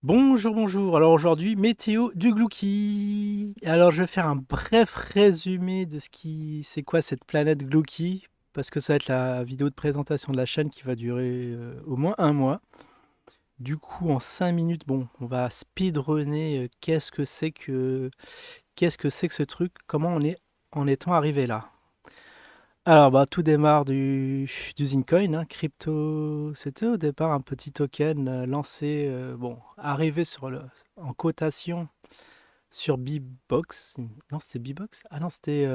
Bonjour, bonjour. Alors aujourd'hui, météo du Glouki. Alors je vais faire un bref résumé de c'est quoi cette planète Glouki, parce que ça va être la vidéo de présentation de la chaîne qui va durer au moins un mois. Du coup, en 5 minutes, bon, on va speedrunner. Qu'est-ce que c'est que ce truc? Comment en étant arrivé là? Alors, bah, tout démarre du Zincoin, hein, crypto. C'était au départ un petit token lancé, bon, arrivé en cotation sur Bbox. Non, c'était Bbox? Ah non, c'était.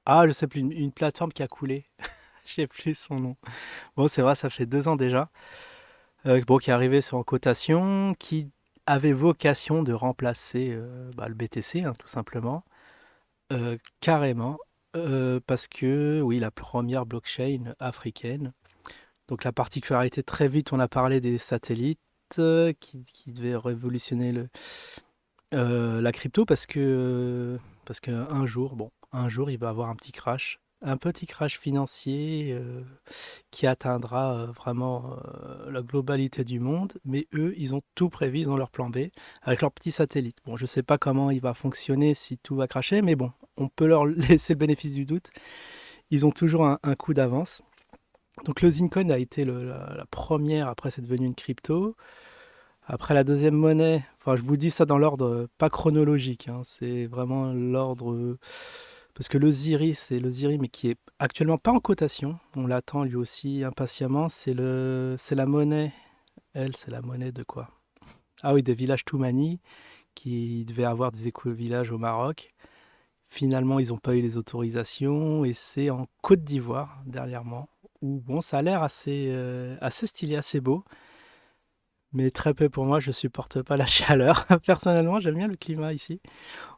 Ah, je sais plus, une plateforme qui a coulé. Je sais plus son nom. Bon, c'est vrai, ça fait 2 ans déjà. Bon, qui est arrivé en cotation, qui avait vocation de remplacer bah, le BTC, hein, tout simplement. Carrément. Parce que, oui, la première blockchain africaine. Donc la particularité, très vite, on a parlé des satellites qui devaient révolutionner la crypto parce qu'un jour, bon, un jour, il va y avoir un petit crash financier qui atteindra vraiment la globalité du monde. Mais eux, ils ont tout prévu, ils ont leur plan B avec leur petit satellite. Bon, je sais pas comment il va fonctionner si tout va cracher, mais bon, on peut leur laisser le bénéfice du doute. Ils ont toujours un coup d'avance. Donc le Zincoin a été la première, après c'est devenu une crypto. Après la deuxième monnaie, enfin je vous dis ça dans l'ordre pas chronologique, hein, c'est vraiment l'ordre parce que le Ziri, c'est le Ziri mais qui est actuellement pas en cotation, on l'attend lui aussi impatiemment, c'est la monnaie, c'est la monnaie de quoi? Ah oui, des villages Toumani qui devaient avoir des éco-villages au Maroc. Finalement, ils n'ont pas eu les autorisations et c'est en Côte d'Ivoire dernièrement où bon, ça a l'air assez stylé, assez beau. Mais très peu pour moi, je supporte pas la chaleur. Personnellement, j'aime bien le climat ici,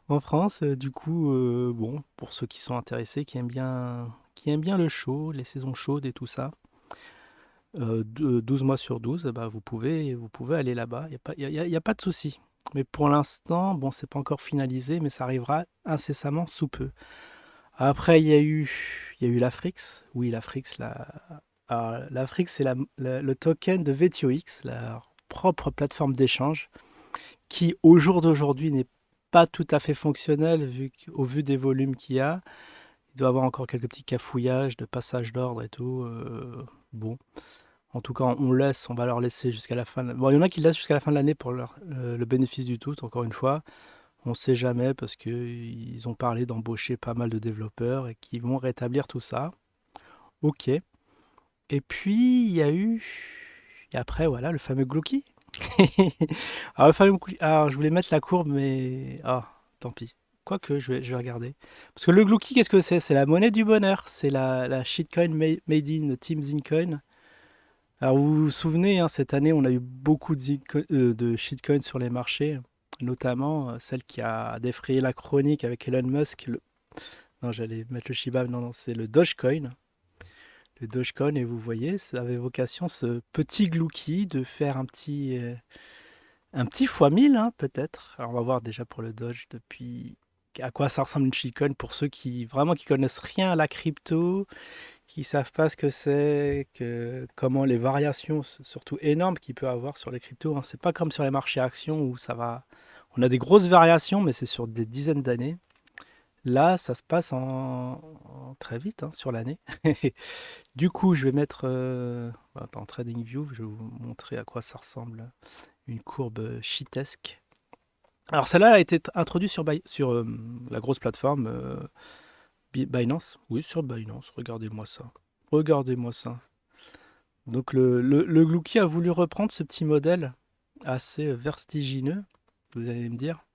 en France. Du coup, bon, pour ceux qui sont intéressés, qui aiment bien le chaud, les saisons chaudes et tout ça, 12 mois sur 12, bah, vous pouvez aller là-bas. Il n'y a pas, y a pas de souci. Mais pour l'instant, bon, c'est pas encore finalisé, mais ça arrivera incessamment sous peu. Après, il y a eu l'Afrix. Oui, l'Afrix, l'Afrix, c'est le token de VTOX, la propre plateforme d'échange qui, au jour d'aujourd'hui, n'est pas tout à fait fonctionnel au vu des volumes qu'il y a. Il doit y avoir encore quelques petits cafouillages de passage d'ordre et tout. Bon, en tout cas, on va leur laisser jusqu'à la fin. Bon, il y en a qui laissent jusqu'à la fin de l'année pour le bénéfice du doute, encore une fois. On ne sait jamais parce qu'ils ont parlé d'embaucher pas mal de développeurs et qui vont rétablir tout ça. Ok. Et puis, il y a eu. Et après, voilà, le fameux Glouki. Alors, je voulais mettre la courbe, mais. Ah, tant pis. Quoique, je vais regarder. Parce que le Glouki, qu'est-ce que c'est? C'est la monnaie du bonheur. C'est la shitcoin made in Team Zincoin. Alors, vous vous souvenez, hein, cette année, on a eu beaucoup de shitcoins sur les marchés, notamment celle qui a défrayé la chronique avec Elon Musk. Non, j'allais mettre le Shiba, non, non, c'est le Dogecoin. Le Dogecoin, et vous voyez, ça avait vocation, ce petit Glouki, de faire un petit fois 1000, hein, peut-être. Alors, on va voir déjà pour le Doge depuis à quoi ça ressemble une shitcoin pour ceux qui vraiment qui connaissent rien à la crypto, qui savent pas ce que c'est, comment les variations, surtout énormes, qu'il peut avoir sur les cryptos, hein. C'est pas comme sur les marchés actions où ça va. On a des grosses variations, mais c'est sur des dizaines d'années. Là, ça se passe très vite, hein, sur l'année. Du coup, je vais mettre en TradingView, je vais vous montrer à quoi ça ressemble, une courbe chitesque. Alors celle-là a été introduite sur la grosse plateforme Binance. Oui, sur Binance, regardez-moi ça. Regardez-moi ça. Donc le Glouki a voulu reprendre ce petit modèle assez vertigineux, vous allez me dire.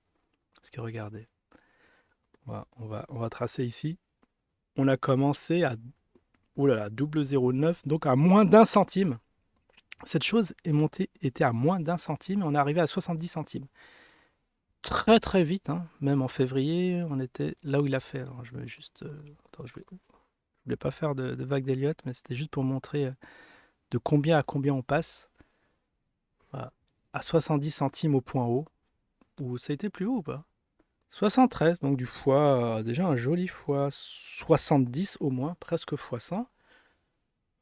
Parce que regardez, on va tracer ici. On a commencé à oh là là, 0,09, donc à moins d'un centime. Cette chose était à moins d'un centime et on est arrivé à 70 centimes. Très très vite, hein. Même en février, on était là où il a fait. Alors, je vais juste. Attends, je voulais pas faire de vague d'Elliott, mais c'était juste pour montrer de combien à combien on passe. Voilà. À 70 centimes au point haut. Ou ça a été plus haut ou pas? 73, donc du fois, déjà un joli fois 70 au moins, presque fois 100.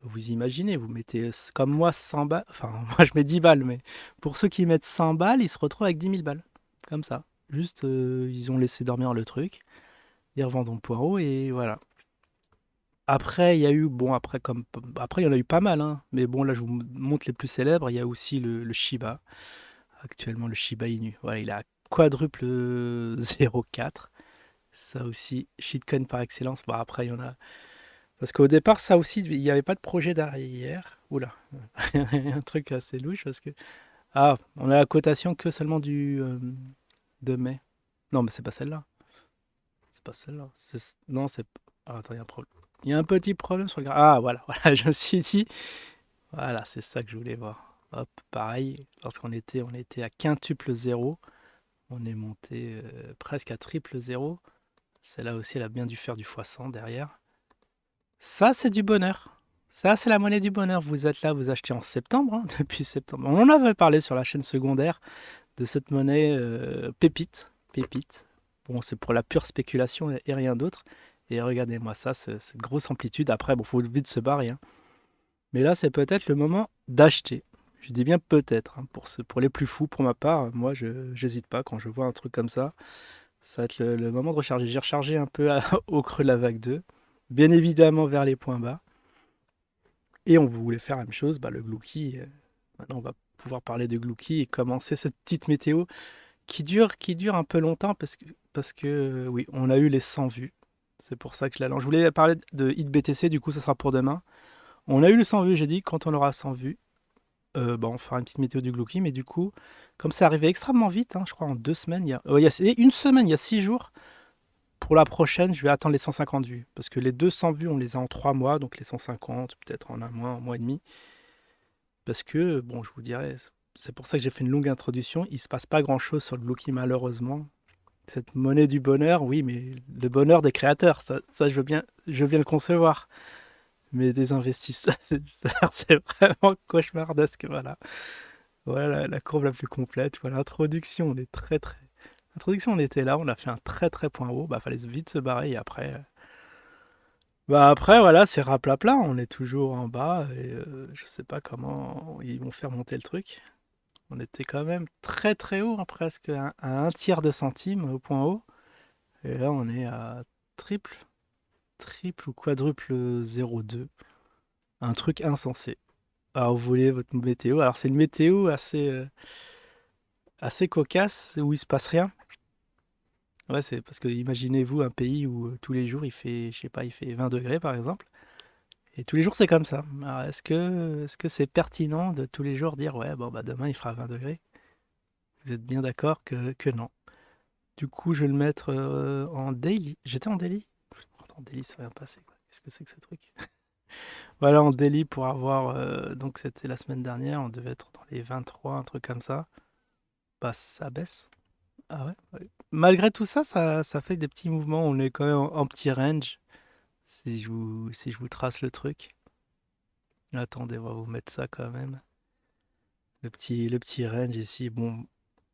Vous imaginez, vous mettez comme moi 100 balles, enfin moi je mets 10 balles, mais pour ceux qui mettent 100 balles, ils se retrouvent avec 10 000 balles. Comme ça. Juste, ils ont laissé dormir le truc, ils revendent au point haut et voilà. Après, il y a eu, bon, après, il y en a eu pas mal, hein. Mais bon, là, je vous montre les plus célèbres. Il y a aussi le Shiba. Actuellement, le Shiba Inu. Voilà, il a quadruple 0,4. Ça aussi, shitcoin par excellence. Bon, après, il y en a. Parce qu'au départ, ça aussi, il n'y avait pas de projet derrière. Oula, il y a un truc assez louche parce que. Ah, on a la cotation que seulement de mai. Non, mais c'est pas celle-là. C'est pas celle-là. Non, c'est. Ah, attends, il y a un problème. Il y a un petit problème sur le graphe. Ah, voilà, voilà, je me suis dit. Voilà, c'est ça que je voulais voir. Hop, pareil, lorsqu'on était à quintuple zéro, on est monté presque à triple zéro. Celle-là aussi, elle a bien dû faire du x100 derrière. Ça, c'est du bonheur. Ça, c'est la monnaie du bonheur. Vous êtes là, vous achetez en septembre, hein, depuis septembre. On en avait parlé sur la chaîne secondaire de cette monnaie pépite. Pépite. Bon, c'est pour la pure spéculation et rien d'autre. Et regardez-moi ça, cette grosse amplitude. Après, bon, faut vite se barrer, hein. Mais là, c'est peut-être le moment d'acheter. Je dis bien peut-être, hein, pour les plus fous, pour ma part, moi, je j'hésite pas quand je vois un truc comme ça. Ça va être le moment de recharger. J'ai rechargé un peu au creux de la vague 2, bien évidemment vers les points bas. Et on voulait faire la même chose, bah, le Glouki. Maintenant, on va pouvoir parler de Glouki et commencer cette petite météo qui dure un peu longtemps parce que oui, on a eu les 100 vues. C'est pour ça que je la lance. Je voulais parler de HitBTC, du coup, ça sera pour demain. On a eu le 100 vues, j'ai dit, quand on aura 100 vues, bah, on fera une petite météo du Glouki, mais du coup, comme c'est arrivé extrêmement vite, hein, je crois en 2 semaines, une semaine, il y a 6 jours, pour la prochaine, je vais attendre les 150 vues. Parce que les 200 vues, on les a en 3 mois, donc les 150, peut-être en un mois et demi. Parce que, bon, je vous dirais, c'est pour ça que j'ai fait une longue introduction, il se passe pas grand-chose sur le Glouki, malheureusement. Cette monnaie du bonheur, oui, mais le bonheur des créateurs, ça je veux bien le concevoir. Mais des investisseurs, c'est vraiment cauchemardesque, voilà. Voilà la courbe la plus complète. Voilà, l'introduction, on est très très. L'introduction, on était là, on a fait un très très point haut. Bah, fallait vite se barrer et après. Bah, après, voilà, c'est raplapla. On est toujours en bas et je sais pas comment ils vont faire monter le truc. On était quand même très très haut, hein, presque à un tiers de centime au point haut. Et là, on est à triple, triple ou quadruple 0,2. Un truc insensé. Alors, vous voulez votre météo. Alors, c'est une météo assez cocasse où il se passe rien. Ouais, c'est parce que imaginez-vous un pays où tous les jours il fait, je sais pas, il fait 20 degrés par exemple, et tous les jours c'est comme ça. Alors est-ce que c'est pertinent de tous les jours dire ouais, bon bah demain il fera 20 degrés? Vous êtes bien d'accord que non. Du coup, je vais le mettre en daily. J'étais en daily? En daily, ça vient passer quoi. Qu'est-ce que c'est que ce truc? Voilà, en daily pour avoir. Donc c'était la semaine dernière, on devait être dans les 23, un truc comme ça. Bah ça baisse. Ah ouais, ouais. Malgré tout ça, ça fait des petits mouvements. On est quand même en petit range. Si je vous trace le truc. Attendez, on va vous mettre ça quand même. Le petit range ici. Bon,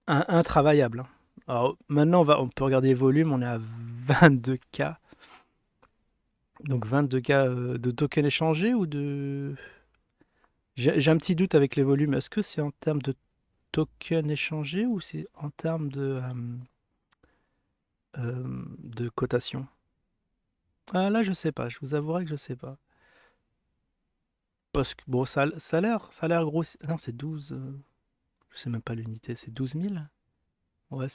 intravaillable, hein. Alors maintenant, on peut regarder les volumes. On est à 22K. Donc 22K de tokens échangés ou de. J'ai un petit doute avec les volumes. Est-ce que c'est en termes de tokens échangés ou c'est en termes de cotation? Ah là, je sais pas. Je vous avouerai que je sais pas. Parce que bon, ça a l'air gros. Non, c'est 12. Je sais même pas l'unité. C'est 12 000. Ouais,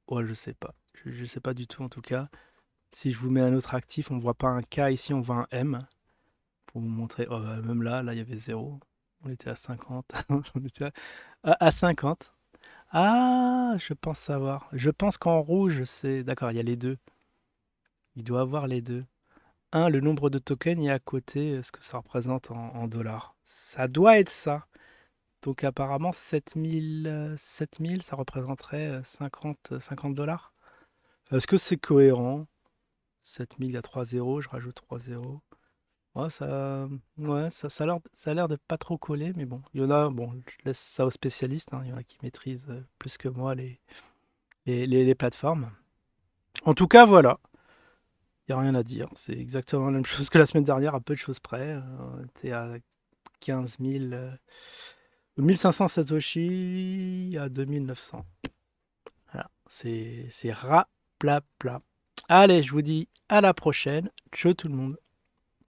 ouais, je sais pas. Je sais pas du tout en tout cas. Si je vous mets un autre actif, on voit pas un K ici, on voit un M. Pour vous montrer. Oh, même là, il y avait zéro. On était à 50. On était à 50. Ah, je pense savoir. Je pense qu'en rouge, c'est. D'accord, il y a les deux. Il doit avoir les deux. Un, le nombre de tokens, et à côté, ce que ça représente en dollars. Ça doit être ça. Donc apparemment, 7000, ça représenterait 50 dollars. Est-ce que c'est cohérent? 7000, il y a 3 zéros, je rajoute 3 zéros. Ouais, ça a l'air de pas trop coller, mais bon. Il y en a, bon, je laisse ça aux spécialistes, hein. Il y en a qui maîtrisent plus que moi les plateformes. En tout cas, voilà. Il n'y a rien à dire. C'est exactement la même chose que la semaine dernière, à peu de choses près. On était à 15 000, 1500 Satoshi à 2900. Voilà, c'est rapla pla. Allez, je vous dis à la prochaine. Ciao tout le monde.